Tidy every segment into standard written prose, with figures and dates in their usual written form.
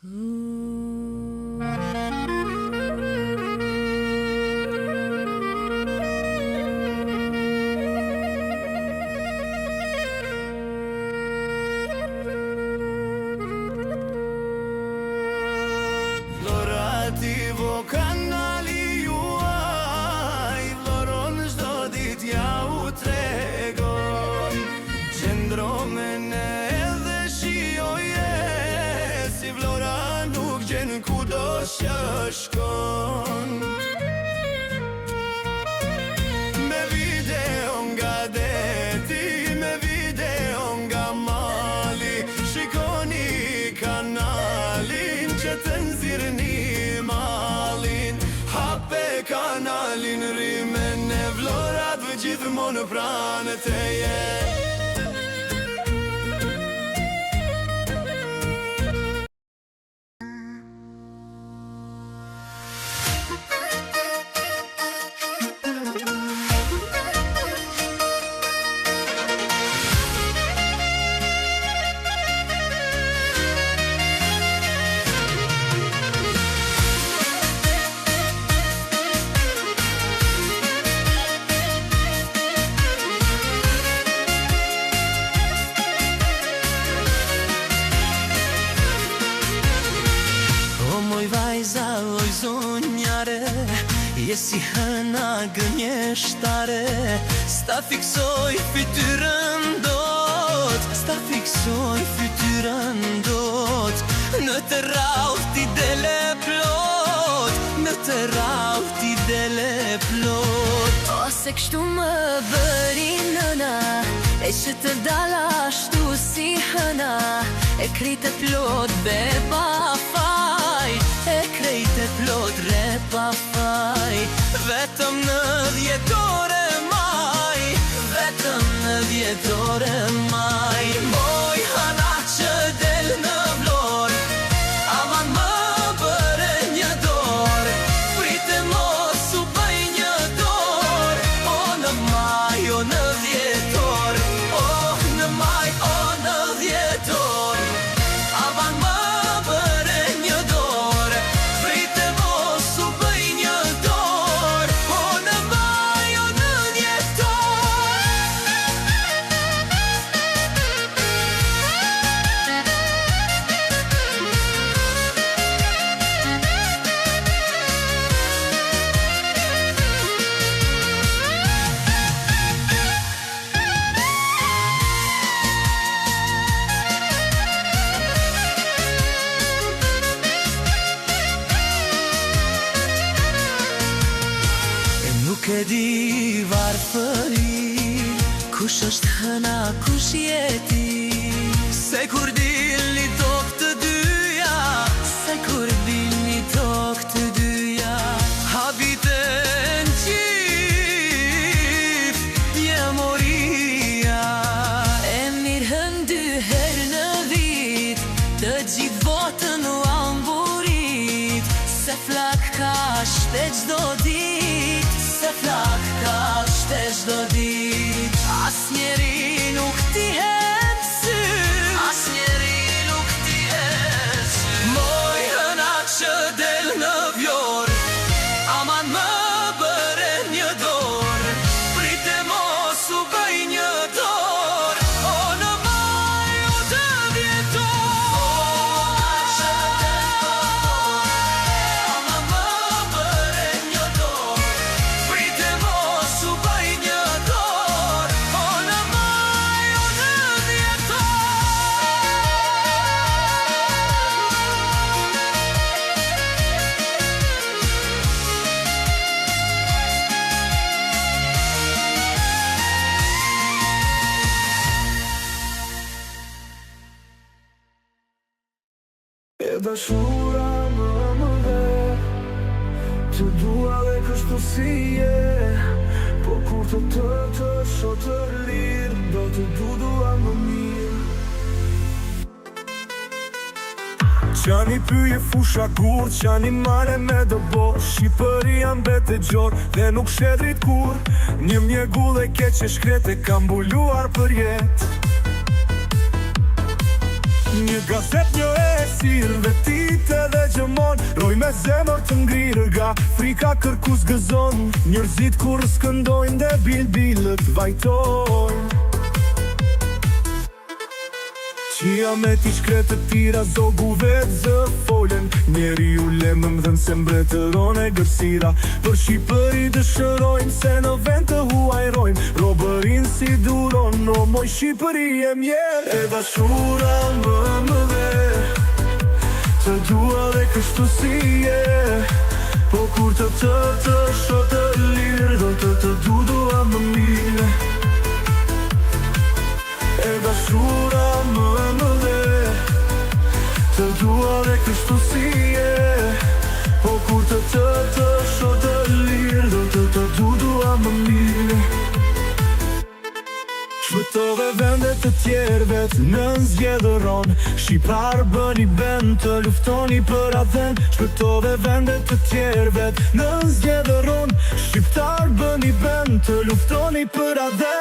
Florativo kanali juaj, vloron çdo ditë ja u tregoj. Qëndro me ne edhe shijoje, si Vlora nuk gjen kudo që shkon. Me video nga deti, me video nga mali, shikoni kanalin që të nxirrni malin. Hape kanalin, rime në Vlorat vë gjithmonë pranë teje. Moj vajza, oj zonjare, je si hëna gënjeshtare. Sta fiksoj fytyrën dot, sta fiksoj fytyrën dot. Në të rrallë ti dele plot, në të rrallë ti dele plot. Ose kështu më bëri nëna, e që të dala ashtu si hëna. E krejt e plot be pa faj, e krejt e plot re pa faj. Vetëm në 10 ore maj, vetëm në 10 ore maj. Moj hana që del në Vlorë, aman më bëre një dorë. Prite mos u bëj një dorë, o në maj, o në 10 orë. O në maj, o në 10 orë, aman më bëre një dorë. Prite mos u bëj një dorë, o në maj, o në 10 orë. Nuk e di varfëri, kush është hëna, kush jeti. Se kur dilni tokë të dyja, se kur dilni tokë të dyja. Habiten qift, pjemoria. E mirë hën 2 herë në vit, të gjithë botën u amburit. Se flak ka shte çdo dit, se flak ka shte çdo dit. As njeri nuk t'i hen sy, as njeri nuk t'i hen sy. Moj hëna që del në Vlorë, aman më bëre një dorë. Prite mos u bëj një dorë, o në maj, o të 10 orë. Aman më bëre një dorë. Prite mos u bëj një dorë, o në maj, o në 10 orë. E dashura më dhe, të dua dhe kështu si je. Po kur të shotër lirë, do të dua më mirë. Qani pyje fusha kur, qani mare me dëbo. Shqipëria mbet e gjor dhe nuk shedrit kur. Një mjegull e keq e shkret e kam mbuluar për jet. Një gazet një esir dhe ti me zemër të ngrirë ga frika kërkus gëzon. Njërzit kur skëndojnë dhe bilbilët vajtojnë. Qia me t'i shkretë tira zogu vetë zë folen. Njeri u lemëm dhënë se mbretëron e gërsira. Për Shqipëri dëshërojnë se në vend të huajrojnë. Robërin si duron, no moj Shqipëri e mjerë. E dashura më dhe të dua dhe kështu si je. Po kur të shoh të lirë, do të dua më mirë. E dashura më dhe të dua dhe kështu si je. Po kur të shoh të lirë, do të dua më mirë. Shpëtove vendet të tjerëve në zgjedhëron. Shqiptar bëni bend të luftoni për atë. Shpëtove vendet të tjerëve në zgjedhëron. Shqiptar bëni bend të luftoni për atë.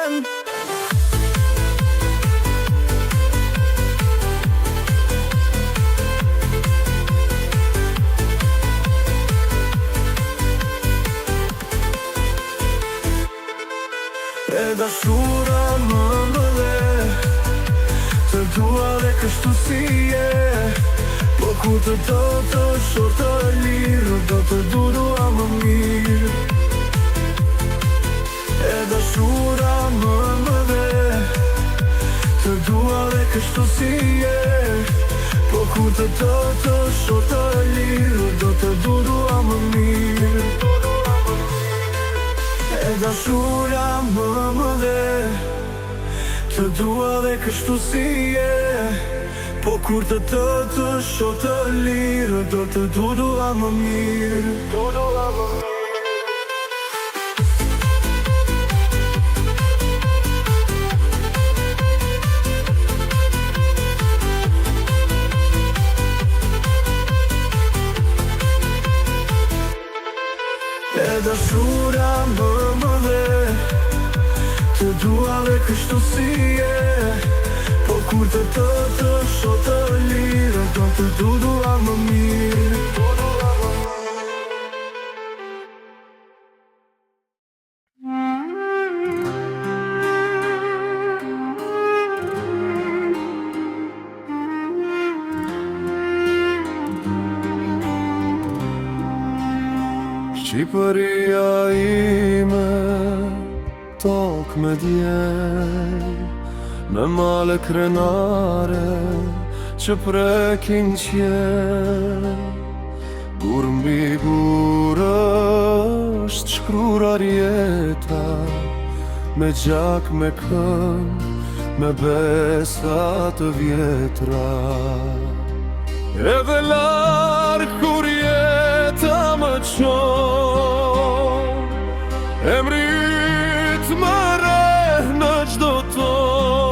E dashura më dhe të dua dhe kështu si je. Po kur të shoh të lirë, do të dua më mirë. E dashura më dhe të dua dhe kështu si je. Po kur të shoh të lirë, do të dua më mirë. E dashura më dhe të dua dhe kështu si je. Po kur të shoh të lirë, do të dua më mirë. E dashura më dhe të dua dhe kështu si je. Po kur të shoh të lirë, do të dua më mirë. Shqipëria ime, tokë me djej, me male krenare që prekin qje. Gur mbi gur është shkruar jeta, me gjak me këmbë, me besa të vjetra. Edhe larg kur jeta më qon, emrit më reh në çdo ton.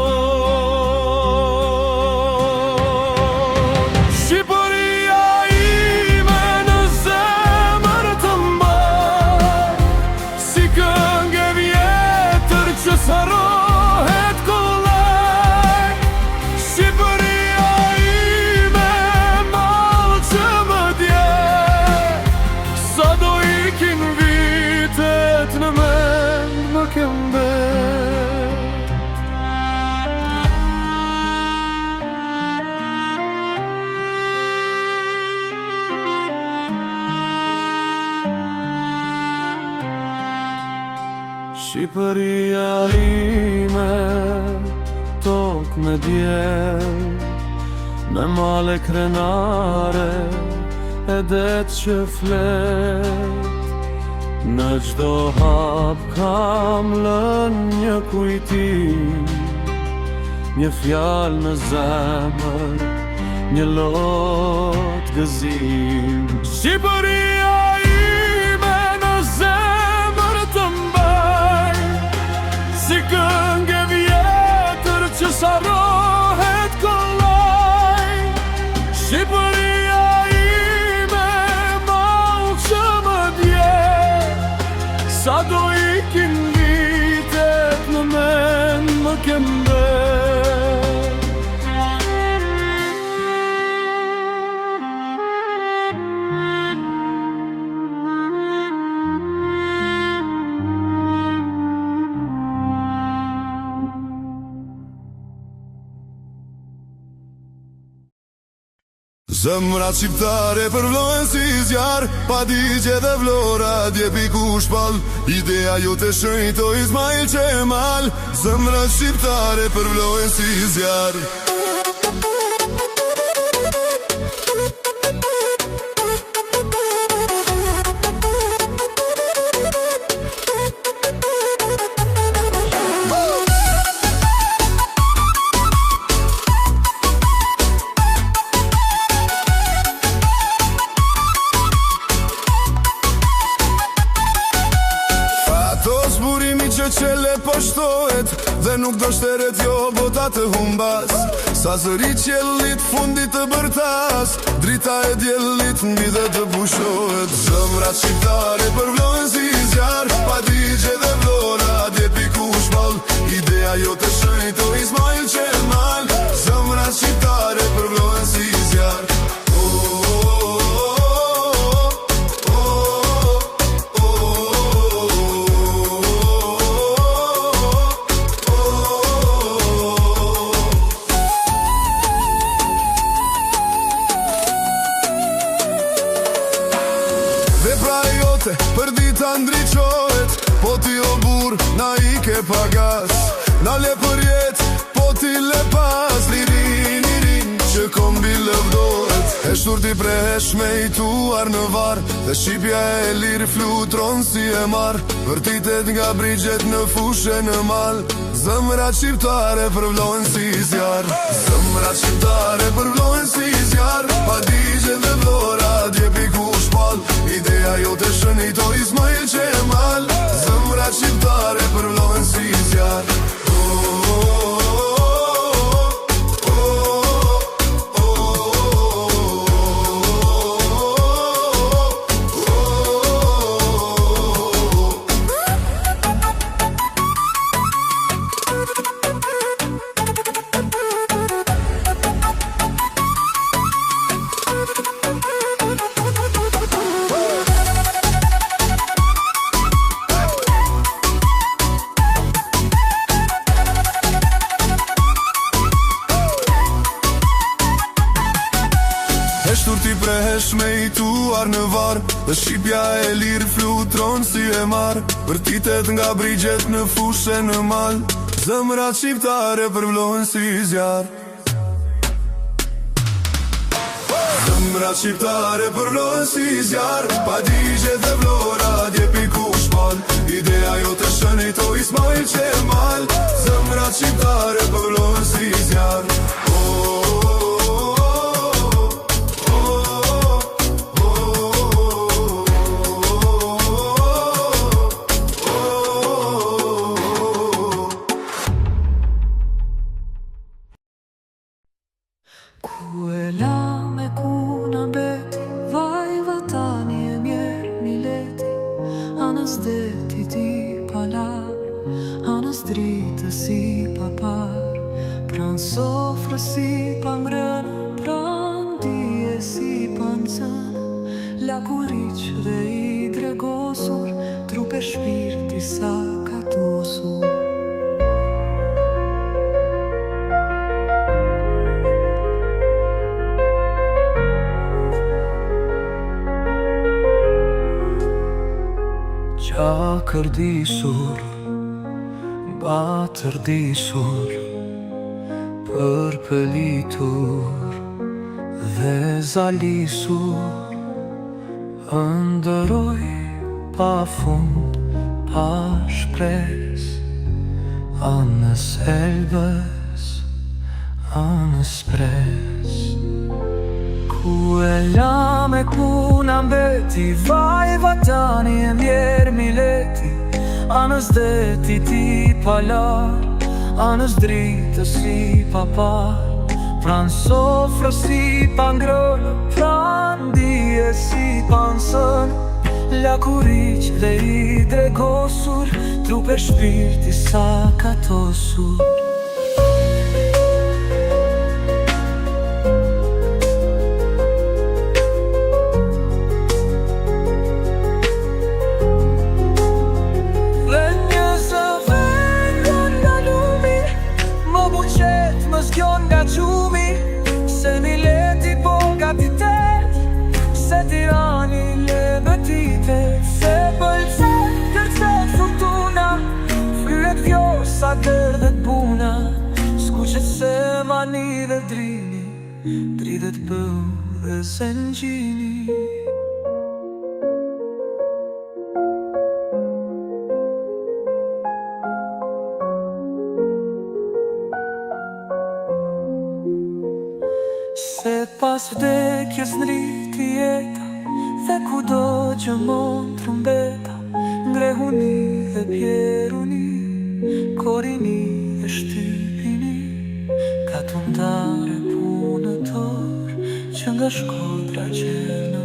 Shqipëria ime në zemër të mbaj, si këngë e vjetër që sarohet kollaj. Shqipëria ime mall që më dje, sa do ikin vitet në mend më ke mbet. Shqipëria ime, tokë me djel, me male krenare, e det që flet. Në çdo hap kam lën një kujtim, një fjalë në zemër, një lot gëzim. Shqipëria ime në zemër të mbaj, si këngë e vjetër që sarohet kollaj. Shqipëria ime mall që më dje, sa do ikin vitet në mend më ke mbet. Zemrat shqiptare përvlojnë si zjarë, pa digje dhe vlora djepi ku shpall. Ideja jo të shëjto Ismail Qemal. Zemrat shqiptare përvlojnë si zjarë. Që qele po shtohet dhe nuk do shteret jo bota të humbas. Sa zëri qelit fundit të bërtas, drita e djelit mbi dhe të pushohet. Zemrat shqiptare përvlojnë si zjarë, pa digje dhe vlora djepi ku shpall. Ideja jo të shëjto Ismail Qemal. Zemrat shqiptare përvlojnë si zjarë. Për dita ndriqohet, po ti o bur, na i ke pagas. Na le për jet, po ti le pas. Lirin, që kombi lëvdohet. E shturti prehesh me i tuar në var, dhe shqipja e lirë flutron si e mar. Vërtitet nga brigjet në fushe në mal. Zemrat shqiptare përvlojnë si zjarë. Zemrat shqiptare përvlojnë si zjarë, pa digje dhe vlora djepi ku shpall. Ideja jo të shënito Ismail Qemal. Zemrat shqiptare përvlojnë si zjarë. E shturti prehesh me i tuar në var, dhe shqipja e lirë flutron si e mar. Vërtitet nga brigjet në fushe në mal. Zemrat shqiptare përvlojnë si zjarë. Zemrat shqiptare përvlojnë si zjarë, pa digje dhe vlora djepi ku shpall. Ideja jo të shënito Ismail Qemal. Zemrat shqiptare përvlojnë si zjarë. Ku e la me ku na beti, vaj vatani e mjerë mileti. Anës deti ti palar, anës dritë si papar. Pran sofrë si pangrënë, pran dije si pancënë. Lakuriq dhe i dregosur, trupe shpirti sa katosur. Qa kërdisur, batërdisur, përpëlitur dhe zalisur. Ndëroj pa fund, pa shpres, anës elbës, anës pres. Ku e la me ku na mbeti, vaj vatani e mjerë mileti. Anës deti ti palar, anës dritë si papar. Pran sofrë si pangrënë, pran dije si pansën. Lakuriq dhe i dregosur, trupe shpirti sa katosur. Se mileti po gati dridhet bëu dhe zengjini. Se pas vdekjes nriti jeta, dhe kudo gjëmon trumbeta, ngrehuni dhe pjeruni, korini dhe shtypini, ka të ndare punëtor, që nga Shkodra gjerë në